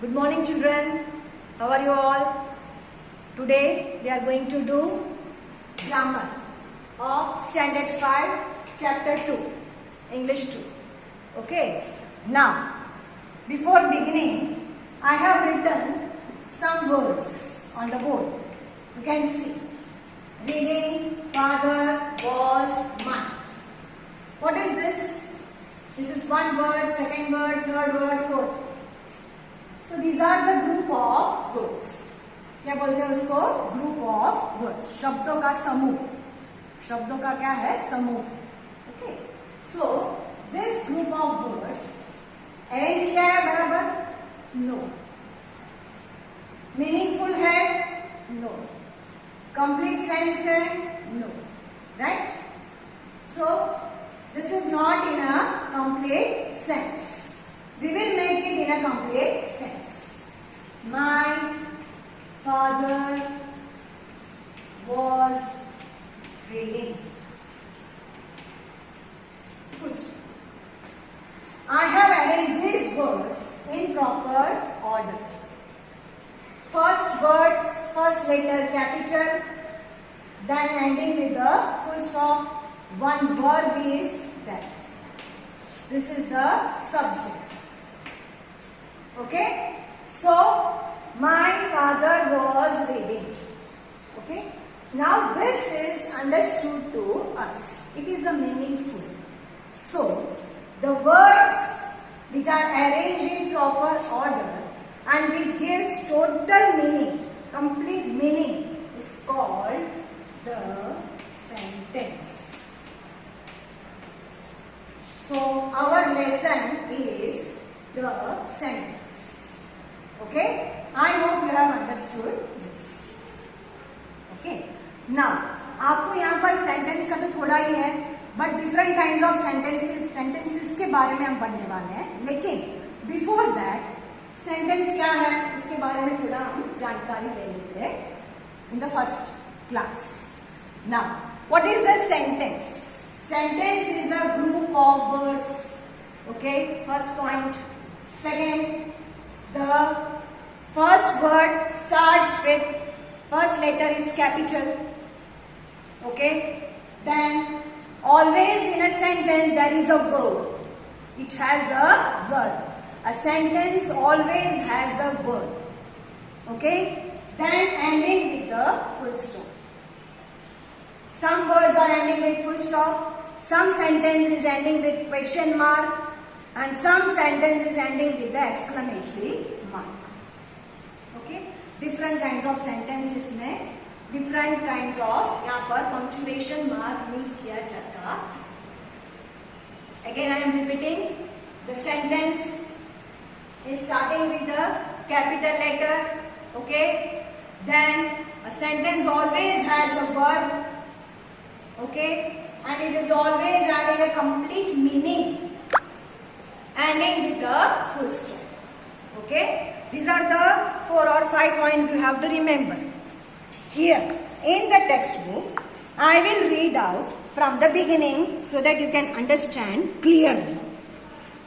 Good morning children, how are you all? Today we are going to do grammar of standard 5 chapter 2, English 2. Okay, now before beginning I have written some words on the board. You can see reading, father, was, mine. What is this? This is one word, second word, third word, fourth. So these are the group of words. क्या बोलते हैं उसको? Group of words. शब्दों का समूह. शब्दों का क्या है? समूह. Okay. So this group of words arrange किया है बराबर? No. Meaningful है? No. Complete sense है? No. Right? So this is not in a complete sense. We will make it in a complete sense. My father was reading. Full stop. I have arranged these words in proper order. First words, first letter capital, then ending with a full stop. One verb is there. This is the subject. Okay, so my father was reading. Okay, now this is understood to us. It is a meaningful. So the words which are arranged in proper order and which gives total meaning, complete meaning, is called the sentence. So our lesson is the sentence. Okay, I hope you have understood this. Okay, now आपको यहाँ पर sentence का तो थोड़ा ही है, but different kinds of sentences के बारे में हम पढ़ने वाले हैं. लेकिन बिफोर दैट सेंटेंस क्या है उसके बारे में थोड़ा हम जानकारी ले लेते हैं in the first class. Now what is the sentence? Sentence is a group of words. Okay, first point. Second, the first word starts with first letter is capital. Okay, then always in a sentence there is a verb. It has a verb. A sentence always has a verb. Okay, then ending with a full stop. Some words are ending with full stop. Some sentence is ending with question mark and some sentence is ending with the exclamatory mark. Okay, different kinds of sentences में different kinds of यहाँ पर punctuation mark use किया जाता. Again I am repeating, the sentence is starting with a capital letter. Okay, then a sentence always has a verb. Okay, and it is always having a complete meaning ending with a full stop. Okay, these are the 4 or 5 points you have to remember. Here in the textbook I will read out from the beginning so that you can understand clearly.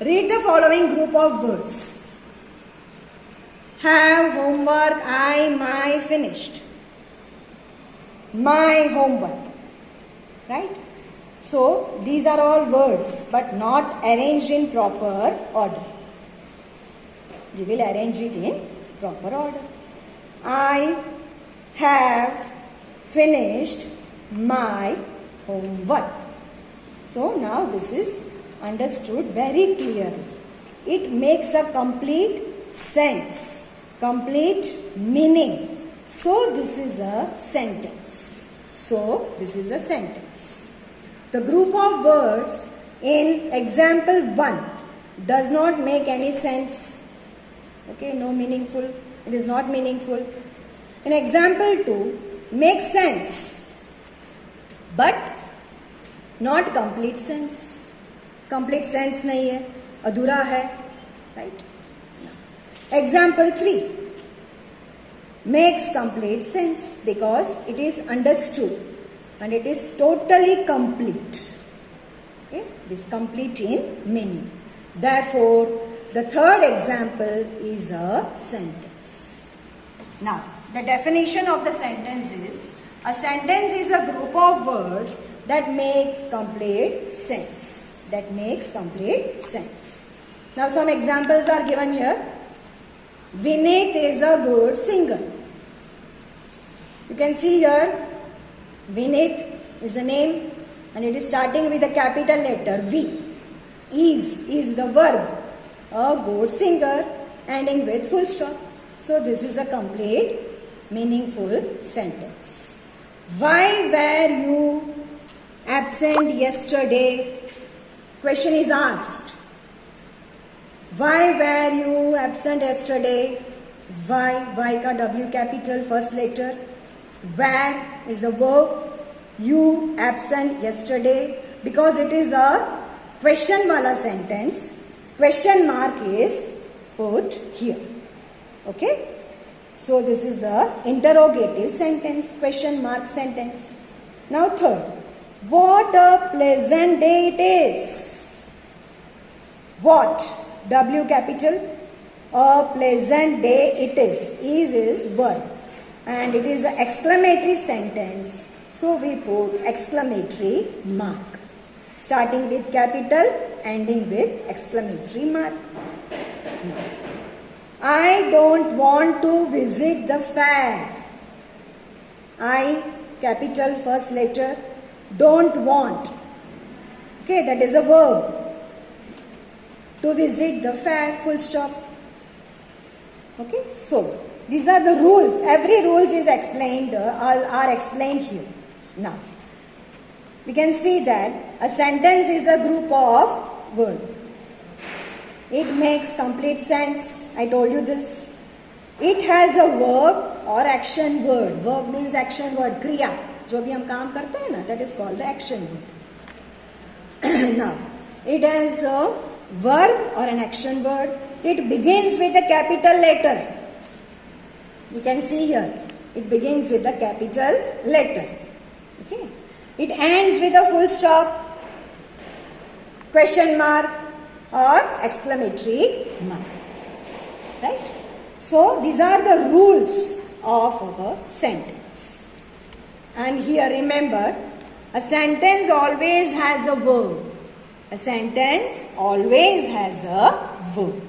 Read the following group of words: have, homework, I, my, finished, my homework. Right? So these are all words but not arranged in proper order. We will arrange it in proper order. I have finished my homework. So now this is understood very clearly. It makes a complete sense, complete meaning. So this is a sentence. So this is a sentence. The group of words in example 1 does not make any sense. Okay, no meaningful. It is not meaningful. In example 2 makes sense but not complete sense. Complete sense नहीं है, अधूरा है. Right? Example 3 makes complete sense because it is understood and it is totally complete. Okay, it is complete in meaning. Therefore the third example is a sentence. Now, the definition of the sentence is, a sentence is a group of words that makes complete sense. That makes complete sense. Now, some examples are given here. Vinit is a good singer. You can see here, Vinit is the name and it is starting with a capital letter V. Is the verb. A good singer ending with full stop. So this is a complete meaningful sentence. Why were you absent yesterday? Question is asked. Why were you absent yesterday? Why ka W capital first letter. Where is the verb. You absent yesterday. Because it is a question wala sentence, question mark is put here. Okay. So this is the interrogative sentence, question mark sentence. Now third, what a pleasant day it is. What? W capital. A pleasant day it is verb. And it is an exclamatory sentence. So we put exclamatory mark. Starting with capital, ending with exclamatory mark. I don't want to visit the fair. I, capital first letter, don't want. Okay, that is a verb. To visit the fair, full stop. Okay, so these are the rules. Every rules is explained, are explained here. Now, we can see that a sentence is a group of words. It makes complete sense. I told you this. It has a verb or action word. Verb means action word. Kriya. जो भी हम काम करते हैं ना, that is called the action word. Now, it has a verb or an action word. It begins with a capital letter. You can see here. It begins with a capital letter. Okay. It ends with a full stop, question mark or exclamatory mark. Right? So, these are the rules of our sentence. And here remember, a sentence always has a verb. A sentence always has a verb.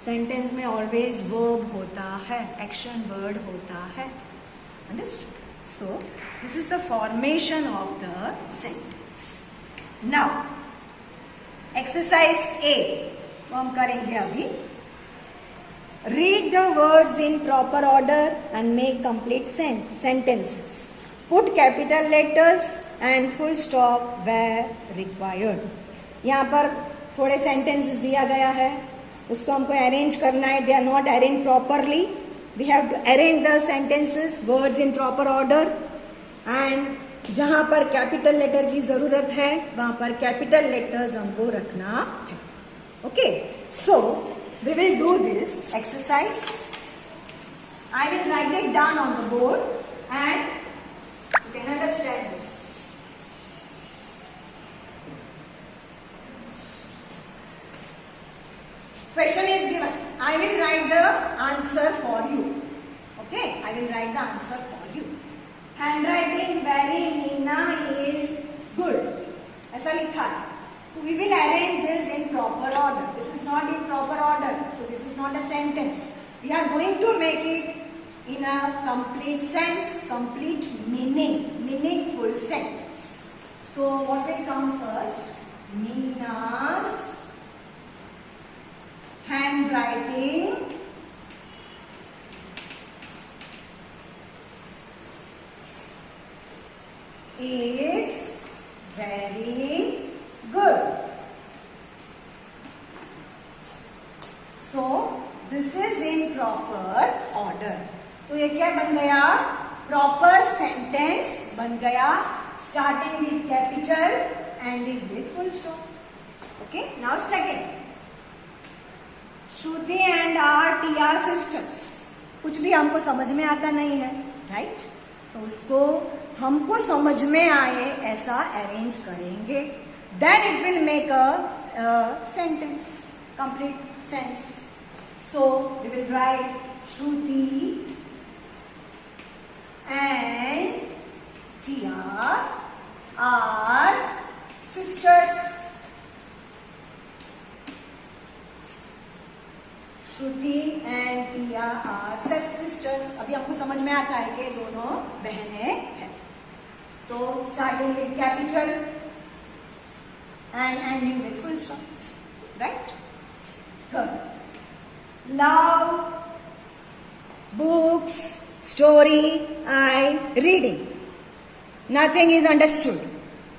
Sentence में always verb होता है, action word होता है. Understood? So, this is the formation of the sentence. Now, exercise A. वो हम करेंगे अभी. Read the words in proper order and make complete sentences. Put capital letters and full stop where required. यहाँ पर थोड़े sentences दिया गया है. उसको हमको arrange करना है. They are not arranged properly. We have to arrange the sentences, words in proper order. And जहाँ पर capital letter की जरूरत है, वहाँ पर capital letters हमको रखना है. Okay. So, we will do this exercise. I will write it down on the board and you can understand this. Question is given. I will write the answer for you. Okay, I will write the answer for you. Handwriting very Meena is good. ऐसा लिखा है. We will arrange this in proper order. This is not in proper order, so this is not a sentence. We are going to make it in a complete sense, complete meaning, meaningful sentence. So what will come first? Meena's handwriting is very good. So this is in proper order. तो ये क्या बन गया? Proper sentence बन गया. Starting with capital, ending with full stop. Okay. Now second. Shruti and our Tia sisters. कुछ भी हमको समझ में आता नहीं है, right? तो उसको हमको समझ में आए ऐसा अरेंज करेंगे. Then it will make a sentence, complete sense. So we will write Shruti and Tia are sisters. Shruti and Tia are sisters. अभी आपको समझ में आता है कि दोनों बहनें हैं. So starting with capital and ending with full stop. Right? Third, love, books, story, I, reading. Nothing is understood.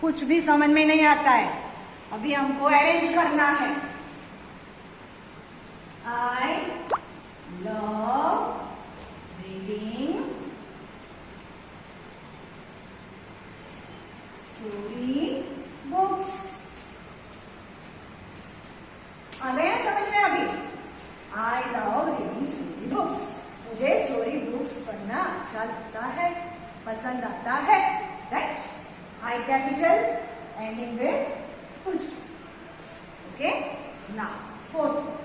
कुछ भी समझ में नहीं आता है. अभी हमको अरेंज करना है. I love reading story books. आ गए समझ में अभी? I love reading story books. मुझे स्टोरी बुक्स पढ़ना अच्छा लगता है, पसंद आता है. Right? I capital ending with full stop. Okay? Now, fourth one.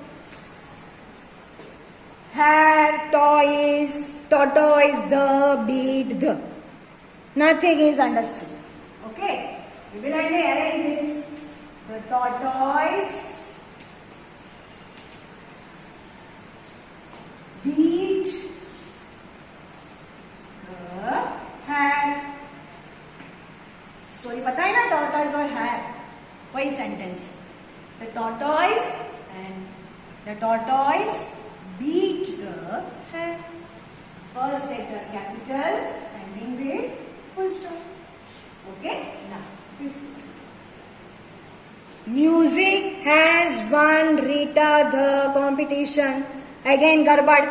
Hair, toys, tortoise, the, beat, the. Nothing is understood. Okay? We will arrange this. The tortoise beat the hair. Story पता है ना tortoise और hair. वही sentence. The tortoise beat the hair. First letter capital ending with full stop. Okay? Now, fifth. Music has won Rita the competition. Again garbad.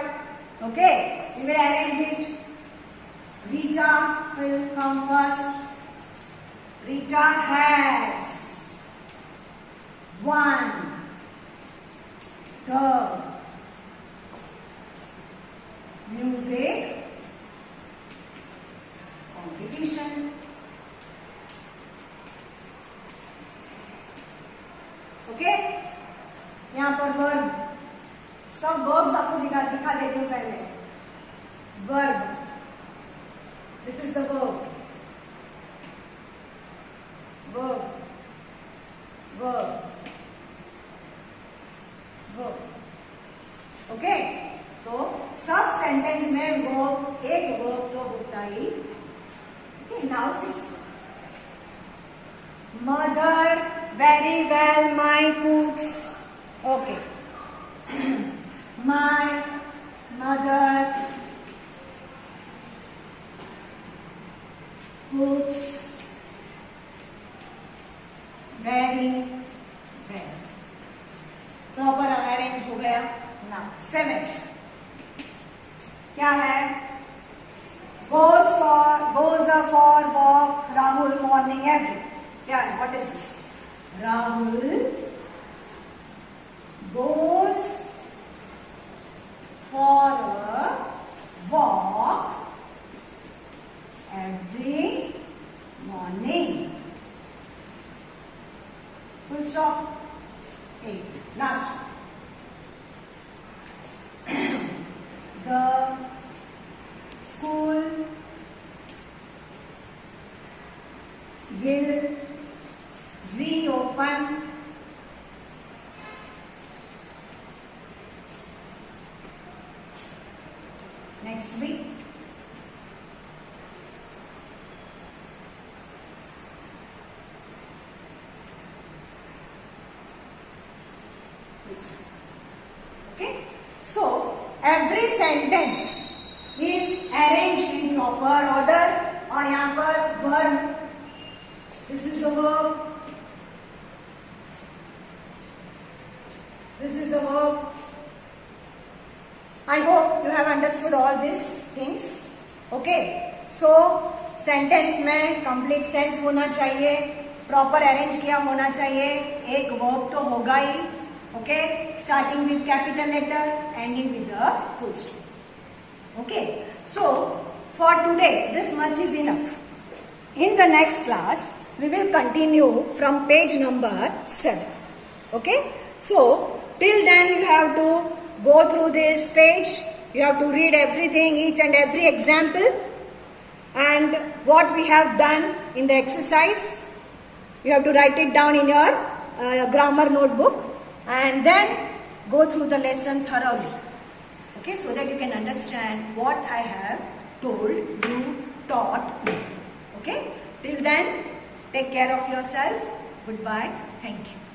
Okay? We will arrange it. Rita will come first. Rita has won the music competition. Okay? यहाँ पर verb, सब verbs आपको दिखा देती हूँ पहले. Verb, this is the verb. Verb, verb, verb. Okay? तो सब सेंटेंस में वर्ब, एक वर्ब तो होता ही. Okay? Now sixth. Mother very well my cooks. Okay. My mother cooks very well. Proper arrange हो गया. नाउ सेवेंथ क्या है? goes for walk Rahul morning every. क्या है? What is this? Rahul goes for a walk every morning. Full stop. 8. Last one. The school will reopen next week. Okay? So, every sentence is arranged in proper order. और यहाँ पर verb, this is the verb, this is the verb. I hope you have understood all these things. Okay? So, sentence में complete sense होना चाहिए, proper arrange किया होना चाहिए, एक verb तो होगा ही. Okay? Starting with capital letter, ending with the full stop. Okay? So, for today, this much is enough. In the next class, we will continue from page number 7. Okay? So, till then you have to go through this page. You have to read everything, each and every example, and what we have done in the exercise. You have to write it down in your grammar notebook, and then go through the lesson thoroughly. Okay, so that you can understand what I have told you, taught you. Okay, till then, take care of yourself. Goodbye. Thank you.